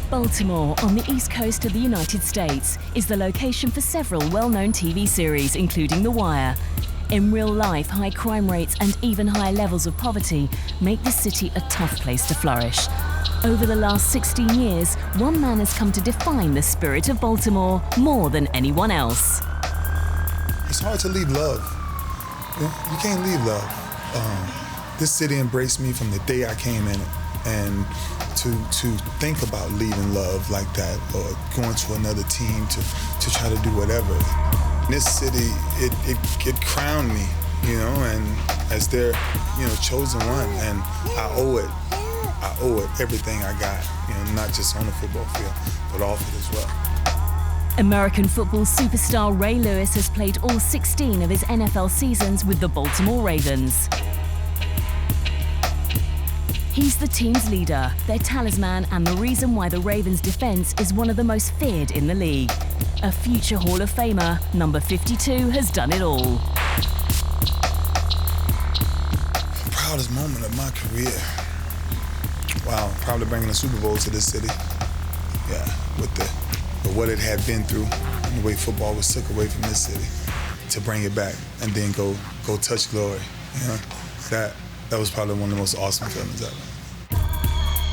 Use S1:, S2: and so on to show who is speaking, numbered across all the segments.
S1: Baltimore, on the east coast of the United States, is the location for several well-known TV series, including The Wire. In real life, high crime rates and even higher levels of poverty make the city a tough place to flourish. Over the last 16 years, one man has come to define the spirit of Baltimore more than anyone else.
S2: It's hard to leave love. You can't leave love. This city embraced me from the day I came in it. And to think about leaving love like that or going to another team to try to do whatever. This city, it crowned me, and as their, chosen one. And I owe it everything I got, not just on the football field, but off it as well.
S1: American football superstar Ray Lewis has played all 16 of his NFL seasons with the Baltimore Ravens. He's the team's leader, their talisman, and the reason why the Ravens' defense is one of the most feared in the league. A future Hall of Famer, number 52, has done it all.
S2: The proudest moment of my career. Wow, probably bringing a Super Bowl to this city. Yeah, with what it had been through, and the way football was took away from this city, to bring it back and then go touch glory. That was probably one of the most awesome feelings ever.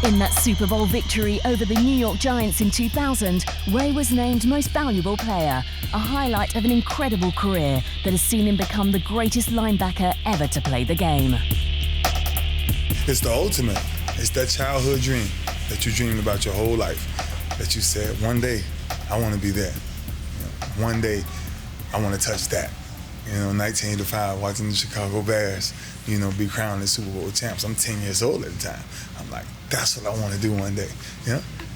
S1: In that Super Bowl victory over the New York Giants in 2000, Ray was named Most Valuable Player, a highlight of an incredible career that has seen him become the greatest linebacker ever to play the game.
S2: It's the ultimate. It's that childhood dream that you dreamed about your whole life, that you said, one day, I want to be there. One day, I want to touch that. 1985, watching the Chicago Bears, be crowned as Super Bowl champs. I'm 10 years old at the time. I'm like, that's what I want to do one day,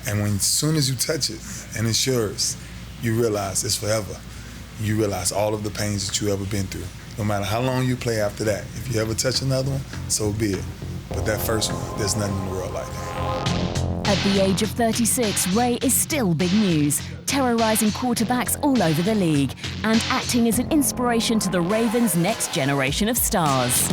S2: And as soon as you touch it and it's yours, you realize it's forever. You realize all of the pains that you ever been through. No matter how long you play after that, if you ever touch another one, so be it. But that first one, there's nothing in the world like that.
S1: At the age of 36, Ray is still big news, terrorizing quarterbacks all over the league and acting as an inspiration to the Ravens' next generation of stars.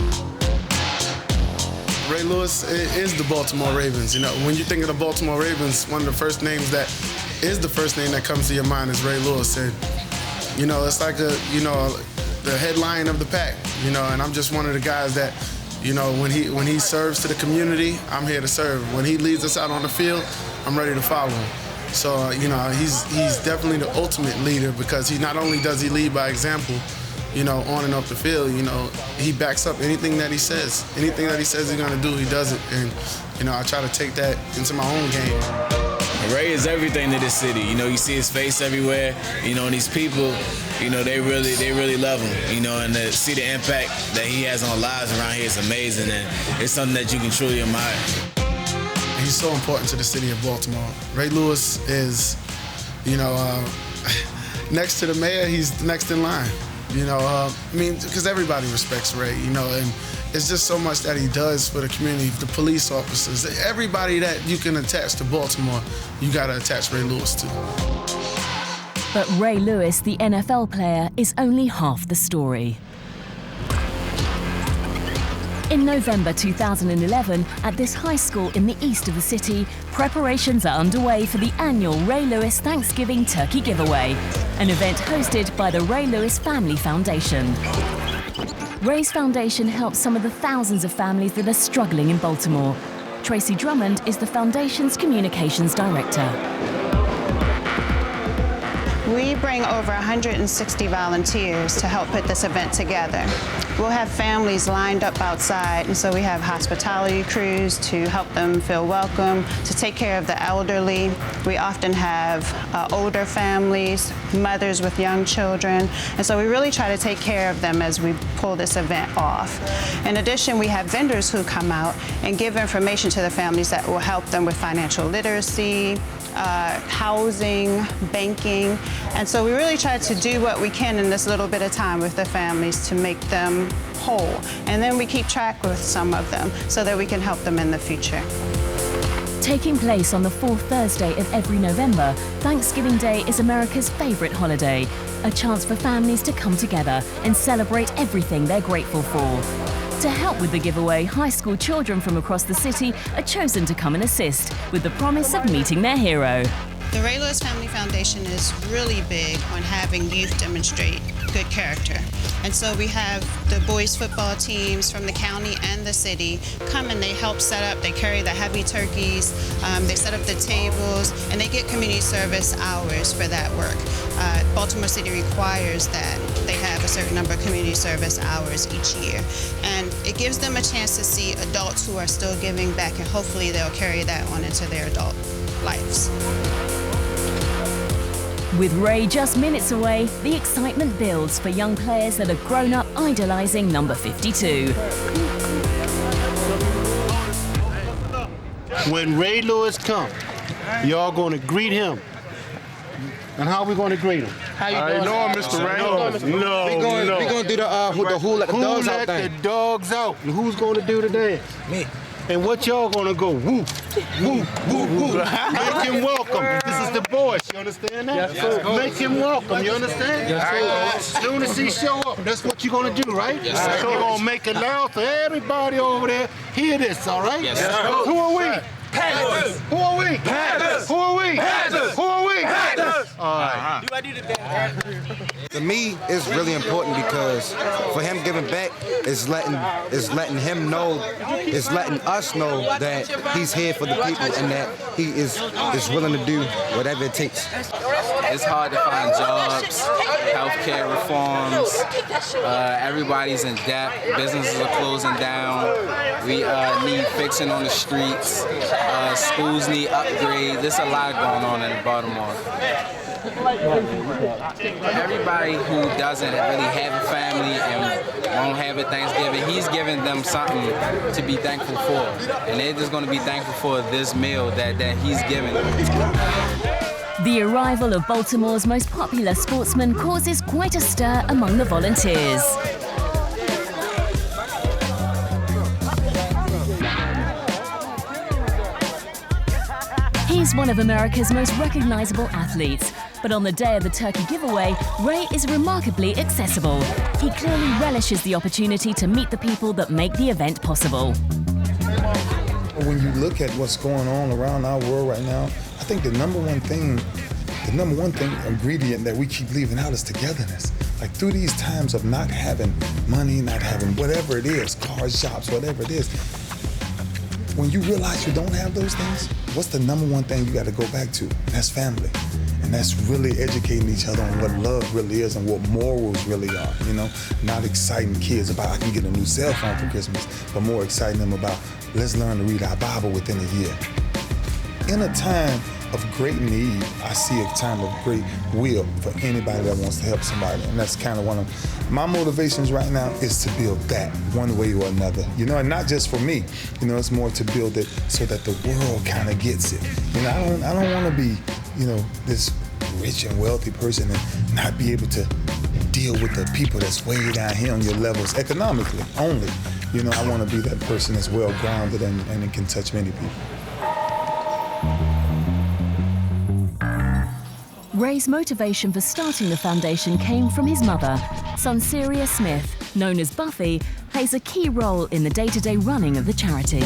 S3: Ray Lewis is the Baltimore Ravens. When you think of the Baltimore Ravens, one of the first names that is the first name that comes to your mind is Ray Lewis. And, it's like the headline of the pack, and I'm just one of the guys that, when he serves to the community, I'm here to serve. When he leads us out on the field, I'm ready to follow him. So, he's definitely the ultimate leader because he not only does he lead by example, on and off the field, he backs up anything that he says. Anything that he says he's gonna do, he does it. And, I try to take that into my own game.
S4: Ray is everything to this city. You see his face everywhere, and these people, they really love him, and to see the impact that he has on lives around here is amazing, and it's something that you can truly admire.
S3: He's so important to the city of Baltimore. Ray Lewis is, next to the mayor, he's next in line. Because everybody respects Ray, and it's just so much that he does for the community, the police officers, everybody that you can attach to Baltimore, you gotta attach Ray Lewis to.
S1: But Ray Lewis, the NFL player, is only half the story. In November 2011, at this high school in the east of the city, preparations are underway for the annual Ray Lewis Thanksgiving Turkey Giveaway, an event hosted by the Ray Lewis Family Foundation. Ray's foundation helps some of the thousands of families that are struggling in Baltimore. Tracy Drummond is the foundation's communications director.
S5: We bring over 160 volunteers to help put this event together. We'll have families lined up outside, and so we have hospitality crews to help them feel welcome, to take care of the elderly. We often have older families, mothers with young children, and so we really try to take care of them as we pull this event off. In addition, we have vendors who come out and give information to the families that will help them with financial literacy, housing, banking, and so we really try to do what we can in this little bit of time with the families to make them whole. And then we keep track with some of them so that we can help them in the future.
S1: Taking place on the fourth Thursday of every November, Thanksgiving Day is America's favorite holiday, a chance for families to come together and celebrate everything they're grateful for. To help with the giveaway, high school children from across the city are chosen to come and assist, with the promise of meeting their hero.
S5: The Ray Lewis Family Foundation is really big on having youth demonstrate good character. And so we have the boys football teams from the county and the city come and they help set up, they carry the heavy turkeys, they set up the tables, and they get community service hours for that work. Baltimore City requires that they have a certain number of community service hours each year. And it gives them a chance to see adults who are still giving back, and hopefully they'll carry that on into their adult lives.
S1: With Ray just minutes away, the excitement builds for young players that have grown up idolising number 52.
S6: When Ray Lewis comes, y'all going to greet him. And how are we going to greet him?
S7: How you doing?
S6: Mr. Ray? No.
S7: We're going to do the who let the dogs out thing.
S6: Who let the dogs out? And who's going to do the dance?
S7: Me.
S6: And what y'all gonna go? Woo, woo, woo, woo. Make him welcome. This is the voice. You understand that?
S7: Yes,
S6: Make him welcome. You understand?
S7: Yes,
S6: As soon as he show up, that's what you're gonna do, right?
S7: Yes, sir.
S6: So you're gonna make it loud so everybody over there hear this, all right?
S7: Yes, sir.
S6: Who are we?
S7: Panthers.
S6: Who are we?
S7: Panthers.
S6: Who are we?
S7: Panthers.
S6: Who are we?
S7: Panthers.
S6: All right.
S8: To me, it's really important because for him giving back is letting him know, is letting us know that he's here for the people and that he is willing to do whatever it takes.
S9: It's hard to find jobs, healthcare reforms. Everybody's in debt. Businesses are closing down. We need fixing on the streets. Schools need upgrades. There's a lot going on in Baltimore. Everybody who doesn't really have a family and won't have a Thanksgiving, he's giving them something to be thankful for. And they're just going to be thankful for this meal that he's giving them.
S1: The arrival of Baltimore's most popular sportsman causes quite a stir among the volunteers. He's one of America's most recognizable athletes, but on the day of the turkey giveaway, Ray is remarkably accessible. He clearly relishes the opportunity to meet the people that make the event possible.
S2: When you look at what's going on around our world right now, I think the number one thing ingredient that we keep leaving out is togetherness. Like through these times of not having money, not having whatever it is, cars, shops, whatever it is, when you realize you don't have those things, what's the number one thing you got to go back to? And that's family. And that's really educating each other on what love really is and what morals really are, you know? Not exciting kids about, I can get a new cell phone for Christmas, but more exciting them about, let's learn to read our Bible within a year. In a time of great need, I see a time of great will for anybody that wants to help somebody. And that's kind of one of my motivations right now, is to build that one way or another. You know, and not just for me. You know, it's more to build it so that the world kind of gets it. You know, I don't want to be, you know, this rich and wealthy person and not be able to deal with the people that's way down here on your levels economically only. You know, I want to be that person that's well-grounded and can touch many people.
S1: Ray's motivation for starting the foundation came from his mother. Sonseria Smith, known as Buffy, plays a key role in the day-to-day running of the charity.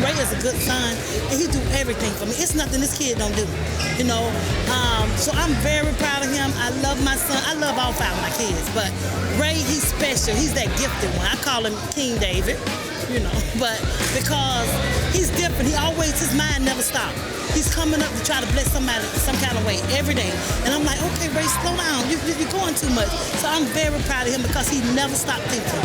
S10: Ray is a good son, and he do everything for me. It's nothing this kid don't do, you know. So I'm very proud of him. I love my son. I love all 5 of my kids, but Ray, he's special. He's that gifted one. I call him King David, you know, but because he's different. His mind never stops. He's coming up to try to bless somebody some kind of way every day. And I'm like, okay, Ray, slow down. You're going too much. So I'm very proud of him because he never stopped thinking.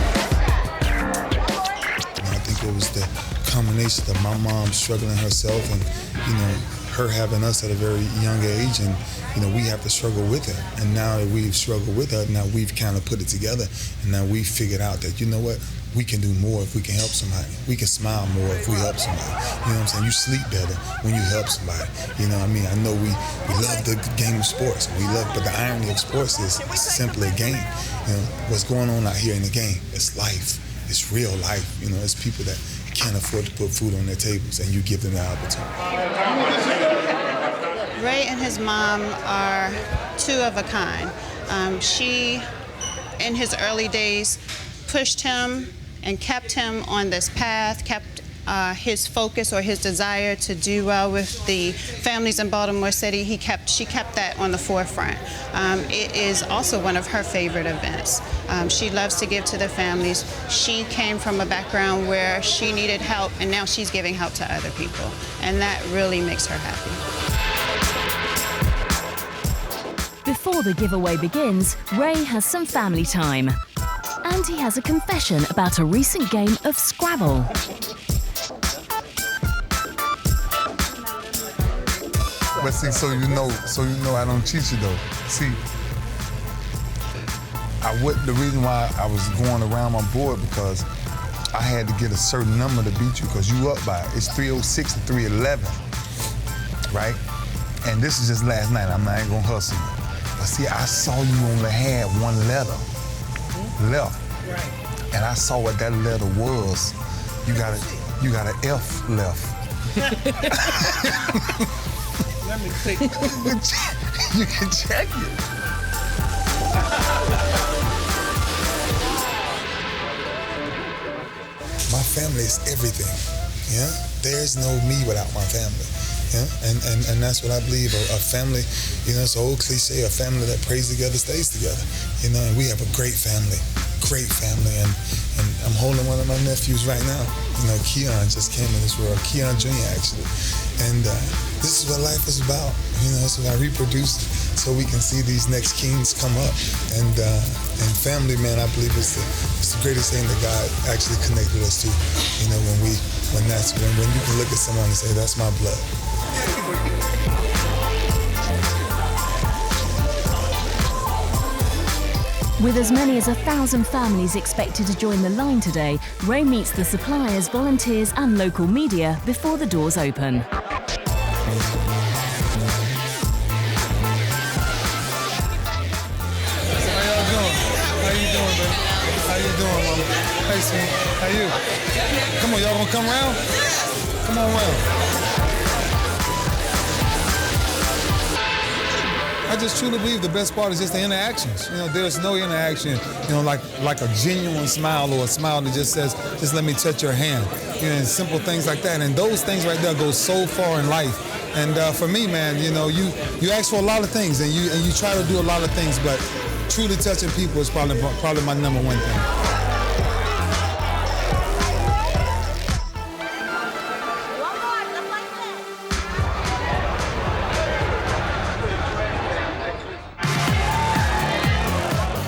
S2: I think it was the combination of my mom struggling herself and, you know, her having us at a very young age, and, you know, we have to struggle with her. And now that we've struggled with her, now we've kind of put it together, and now we've figured out that, you know what, we can do more if we can help somebody. We can smile more if we help somebody. You know what I'm saying? You sleep better when you help somebody. You know what I mean? I know we love the game of sports. But the irony of sports is it's simply a game. You know, what's going on out here in the game, it's life. It's real life. You know, it's people that can't afford to put food on their tables, and you give them the opportunity.
S5: Ray and his mom are two of a kind. She, in his early days, pushed him and kept him on this path, kept his focus or his desire to do well with the families in Baltimore City. She kept that on the forefront. It is also one of her favorite events. She loves to give to the families. She came from a background where she needed help, and now she's giving help to other people, and that really makes her happy.
S1: Before the giveaway begins, Ray has some family time. And he has a confession about a recent game of Scrabble.
S2: But see, so you know I don't cheat you though. See, the reason why I was going around my board because I had to get a certain number to beat you because you up by it. It's 306 to 311, right? And this is just last night. I'm not even gonna hustle you. But see, I saw you only had one letter left. Right. And I saw what that letter was. You got an F left.
S7: Let me take it.
S2: You can check it. My family is everything. Yeah? There's no me without my family. Yeah? And that's what I believe. A family, it's an old cliche, a family that prays together stays together. And we have a great family. And I'm holding one of my nephews right now. Keon just came in this world, Keon Jr. actually. And this is what life is about. It's about reproducing so we can see these next kings come up. And family, man, I believe it's the greatest thing that God actually connected us to. When you can look at someone and say, that's my blood.
S1: With as many as 1,000 families expected to join the line today, Ray meets the suppliers, volunteers and local media before the doors open.
S2: How y'all doing? How you doing, baby? How you doing, mama? Hey, sweet. How you? Come on, y'all gonna come around? Come on around. I just truly believe the best part is just the interactions. There's no interaction, like a genuine smile or a smile that just says, just let me touch your hand. And simple things like that. And those things right there go so far in life. And for me, man, you ask for a lot of things and you try to do a lot of things, but truly touching people is probably my number one thing.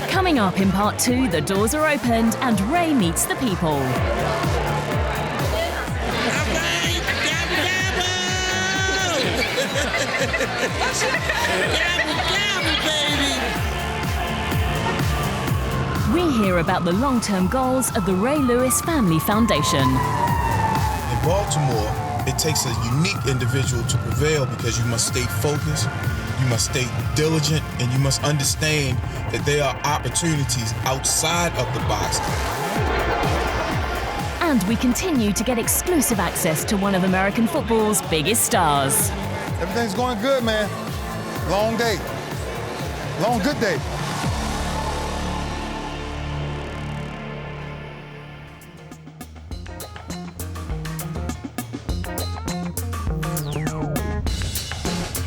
S1: Coming up in part 2, the doors are opened and Ray meets the people. We hear about the long-term goals of the Ray Lewis Family Foundation.
S11: In Baltimore, it takes a unique individual to prevail because you must stay focused, you must stay diligent, and you must understand that there are opportunities outside of the box.
S1: And we continue to get exclusive access to one of American football's biggest stars.
S2: Everything's going good, man. Long day. Long good day.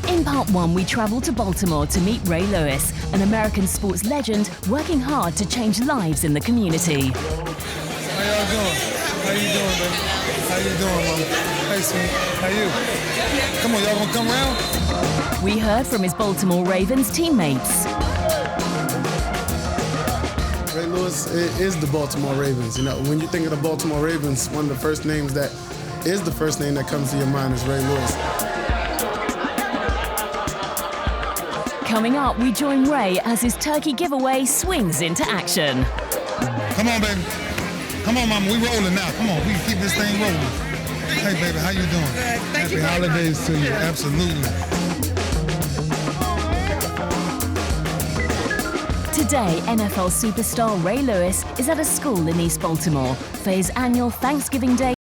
S1: In part 1, we travel to Baltimore to meet Ray Lewis, an American sports legend working hard to change lives in the community.
S2: How y'all doing? How you doing, baby? How you doing, mama? Hey, sweet. How you? Come on, y'all gonna come around?
S1: We heard from his Baltimore Ravens teammates.
S3: Ray Lewis is the Baltimore Ravens. When you think of the Baltimore Ravens, one of the first names that is the first name that comes to your mind is Ray Lewis.
S1: Coming up, we join Ray as his turkey giveaway swings into action.
S2: Come on, baby. Come on, mama. We rolling now. Come on, we can keep this thing rolling. Hey, baby, how you doing? Happy holidays to you. Absolutely.
S1: Today, NFL superstar Ray Lewis is at a school in East Baltimore for his annual Thanksgiving Day